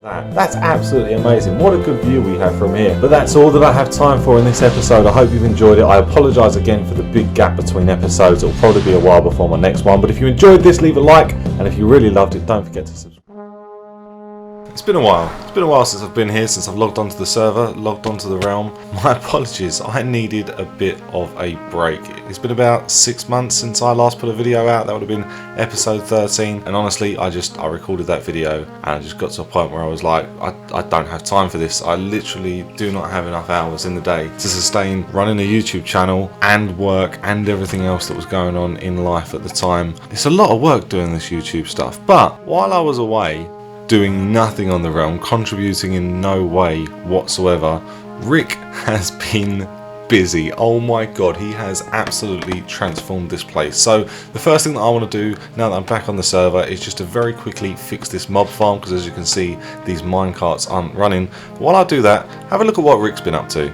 That's absolutely amazing. What a good view we have from here. But that's all that I have time for in this episode. I hope you've enjoyed it. I apologise again for the big gap between episodes. It'll probably be a while before my next one. But if you enjoyed this, leave a like. And if you really loved it, don't forget to subscribe. It's been a while. It's been a while since I've been here, since I've logged onto the server, logged onto the realm. My apologies. I needed a bit of a break. It's been about 6 months since I last put a video out. That would have been episode 13. And honestly, I recorded that video and I just got to a point where I was like, I don't have time for this. I literally do not have enough hours in the day to sustain running a YouTube channel and work and everything else that was going on in life at the time. It's a lot of work doing this YouTube stuff. But while I was away, doing nothing on the realm, contributing in no way whatsoever, Rick has been busy. Oh my god, he has absolutely transformed this place. So the first thing that I want to do now that I'm back on the server is just to very quickly fix this mob farm, because as you can see, these minecarts aren't running. But while I do that, have a look at what Rick's been up to.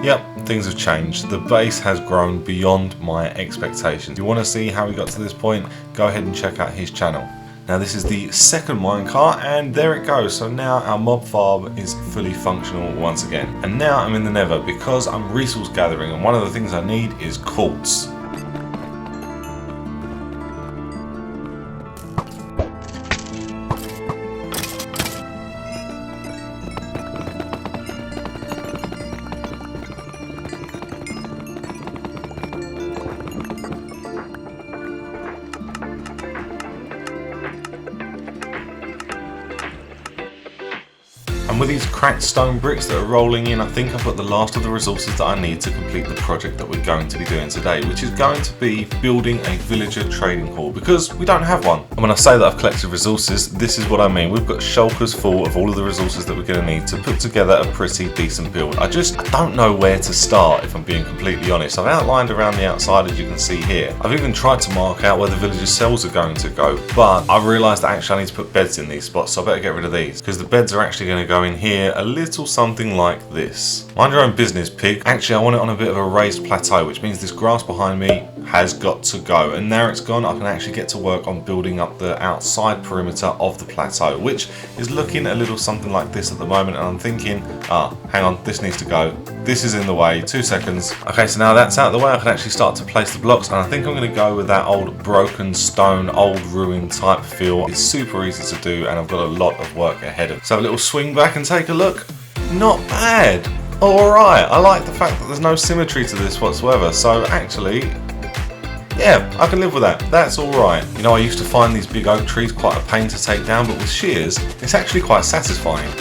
Yep, things have changed. The base has grown beyond my expectations. If you want to see how we got to this point, go ahead and check out his channel. Now this is the second minecart, and there it goes. So now our mob farm is fully functional once again. And now I'm in the nether because I'm resource gathering, and one of the things I need is quartz. And with these cracked stone bricks that are rolling in, I think I've got the last of the resources that I need to complete the project that we're going to be doing today, which is going to be building a villager trading hall, because we don't have one. And when I say that I've collected resources, this is what I mean. We've got shulkers full of all of the resources that we're going to need to put together a pretty decent build. I don't know where to start, if I'm being completely honest. I've outlined around the outside, as you can see here. I've even tried to mark out where the villager cells are going to go, but I've realised that actually I need to put beds in these spots, so I better get rid of these, because the beds are actually going to go in here a little something like this. Mind your own business, pig. Actually, I want it on a bit of a raised plateau, which means this grass behind me has got to go. And now it's gone, I can actually get to work on building up the outside perimeter of the plateau, which is looking a little something like this at the moment. And I'm thinking, hang on, this needs to go. This is in the way, 2 seconds. Okay, so now that's out of the way, I can actually start to place the blocks, and I think I'm going to go with that old broken stone, old ruin type feel. It's super easy to do, and I've got a lot of work ahead of me. So a little swing back and take a look. Not bad. Alright, I like the fact that there's no symmetry to this whatsoever, so actually, yeah, I can live with that. That's alright. You know, I used to find these big oak trees quite a pain to take down, but with shears, it's actually quite satisfying.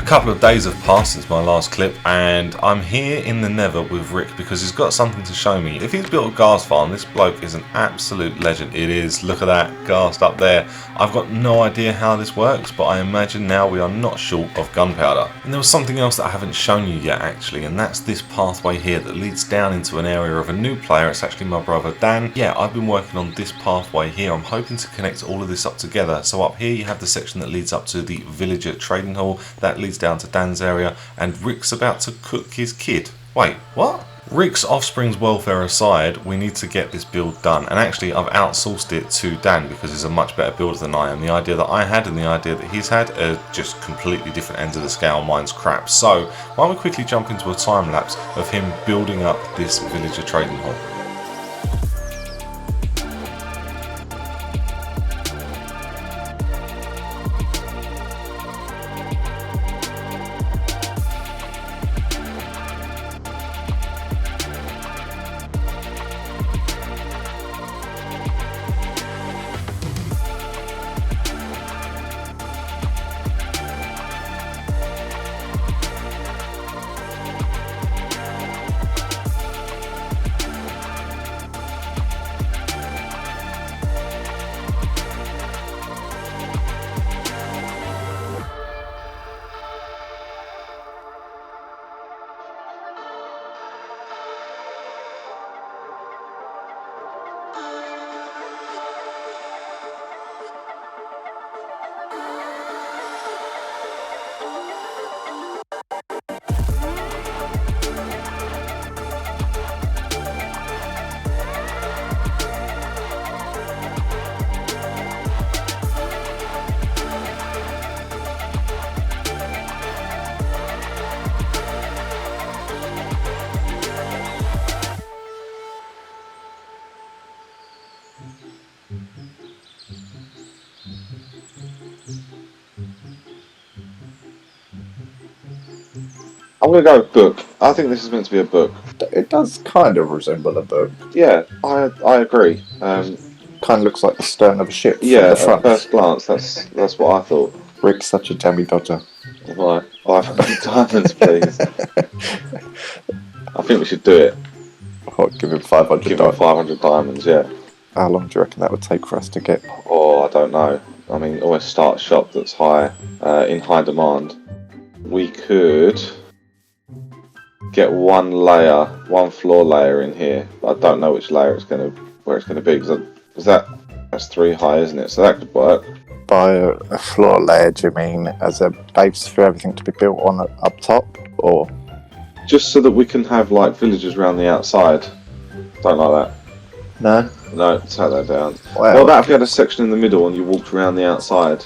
couple of days have passed since my last clip, and I'm here in the nether with Rick because he's got something to show me. If he's built a ghast farm, this bloke is an absolute legend. It is. Look at that ghast up there. I've got no idea how this works, but I imagine now we are not short of gunpowder. And there was something else that I haven't shown you yet actually, and that's this pathway here that leads down into an area of a new player. It's actually my brother Dan. Yeah, I've been working on this pathway here. I'm hoping to connect all of this up together. So up here you have the section that leads up to the villager trading hall, that leads down to Dan's area, and Rick's about to cook his kid. Wait, what? Rick's offspring's welfare aside, we need to get this build done, and actually I've outsourced it to Dan because he's a much better builder than I am. The idea that I had and the idea that he's had are just completely different ends of the scale. Mine's crap. So why don't we quickly jump into a time lapse of him building up this villager trading hall. I'm going to go with book. I think this is meant to be a book. It does kind of resemble a book. Yeah, I agree. Kind of looks like the stern of a ship. Yeah, from the front. at first glance, that's what I thought. Rick's such a Tammy Dodger. Right, 500 diamonds, please. I think we should do it. Oh, give him 500 Give him diamonds. 500 diamonds, yeah. How long do you reckon that would take for us to get? Oh, I don't know. I mean, always start a shop that's in high demand. We could get one floor layer in here. But I don't know which layer where it's gonna be, because that's 3 high, isn't it? So that could work. By a floor layer, do you mean as a base for everything to be built on up top, or just so that we can have like villagers around the outside? Don't like that. no? No, take that down. Well, What about if we had a section in the middle and you walked around the outside?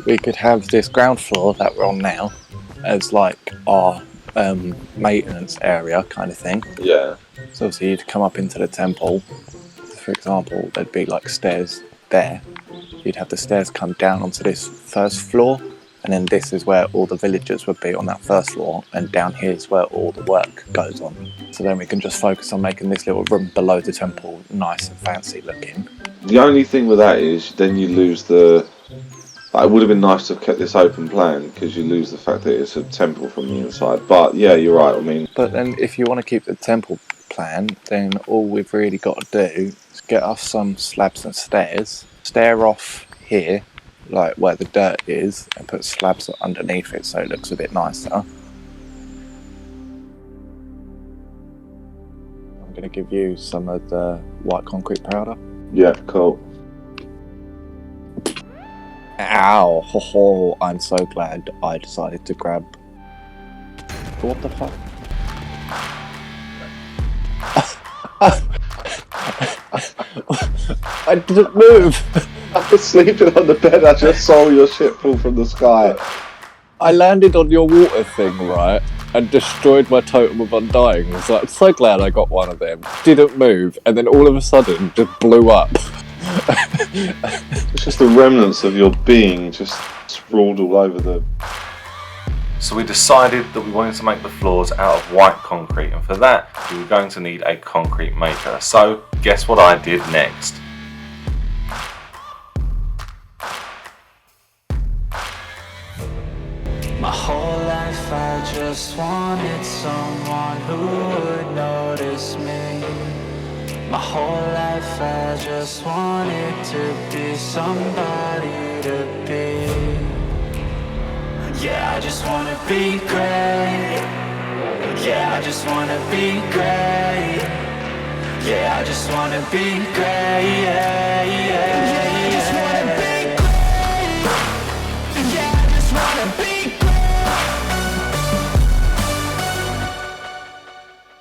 we could have this ground floor that we're on now as like our maintenance area kind of thing. Yeah. So obviously you'd come up into the temple. For example, there'd be like stairs there. You'd have the stairs come down onto this first floor, and then this is where all the villagers would be on that first floor, and down here is where all the work goes on. So then we can just focus on making this little room below the temple nice and fancy looking. The only thing with that is then you lose the... It would have been nice to have kept this open plan, because you lose the fact that it's a temple from the inside. But yeah, you're right, I mean... But then if you want to keep the temple plan, then all we've really got to do is get us some slabs and stairs, stair off here, like where the dirt is, and put slabs underneath it so it looks a bit nicer. I'm going to give you some of the white concrete powder. Yeah, cool. Ow! Ho ho! I'm so glad I decided to grab... What the fuck? I didn't move! I was sleeping on the bed, I just saw your shit fall from the sky. I landed on your water thing, right, and destroyed my totem of undying. So I'm so glad I got one of them. Didn't move, and then all of a sudden just blew up. It's just the remnants of your being just sprawled all over the... So we decided that we wanted to make the floors out of white concrete, and for that we were going to need a concrete maker. So guess what I did next? My whole life I just wanted someone who would notice me. My whole life I just wanted to be somebody to be. Yeah, I just wanna be great. Yeah, I just wanna be great. Yeah, I just wanna be great. Yeah, yeah, yeah, I just wanna be great. Yeah, I just wanna be great.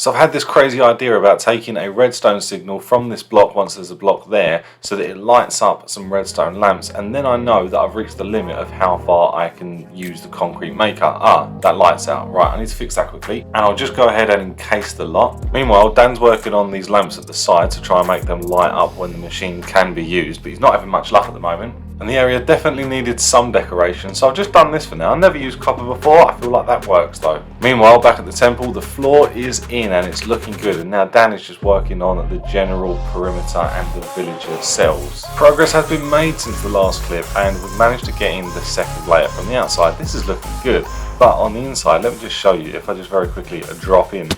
So I've had this crazy idea about taking a redstone signal from this block once there's a block there so that it lights up some redstone lamps, and then I know that I've reached the limit of how far I can use the concrete maker. That lights out. Right, I need to fix that quickly, and I'll just go ahead and encase the lot. Meanwhile, Dan's working on these lamps at the side to try and make them light up when the machine can be used, but he's not having much luck at the moment. And the area definitely needed some decoration, so I've just done this for now. I've never used copper before, I feel like that works though. Meanwhile, back at the temple, the floor is in and it's looking good, and now Dan is just working on the general perimeter and the villager cells. Progress has been made since the last clip, and we've managed to get in the second layer from the outside. This is looking good. But on the inside, let me just show you, if I just very quickly drop in,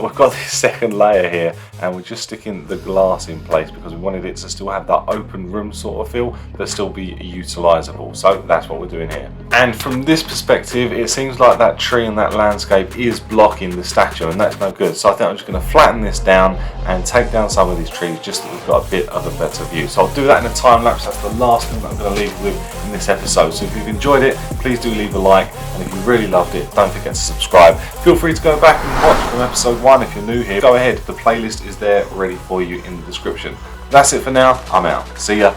we've got this second layer here, and we're just sticking the glass in place because we wanted it to still have that open room sort of feel, but still be utilisable. So that's what we're doing here. And from this perspective, it seems like that tree and that landscape is blocking the statue, and that's no good. So I think I'm just going to flatten this down and take down some of these trees just so we've got a bit of a better view. So I'll do that in a time lapse. That's the last thing that I'm going to leave you with in this episode. So if you've enjoyed it, please do leave a like, and if you really loved it, don't forget to subscribe. Feel free to go back and watch from episode 1 if you're new here. Go ahead, the playlist is there ready for you in the description. That's it for now. I'm out. See ya.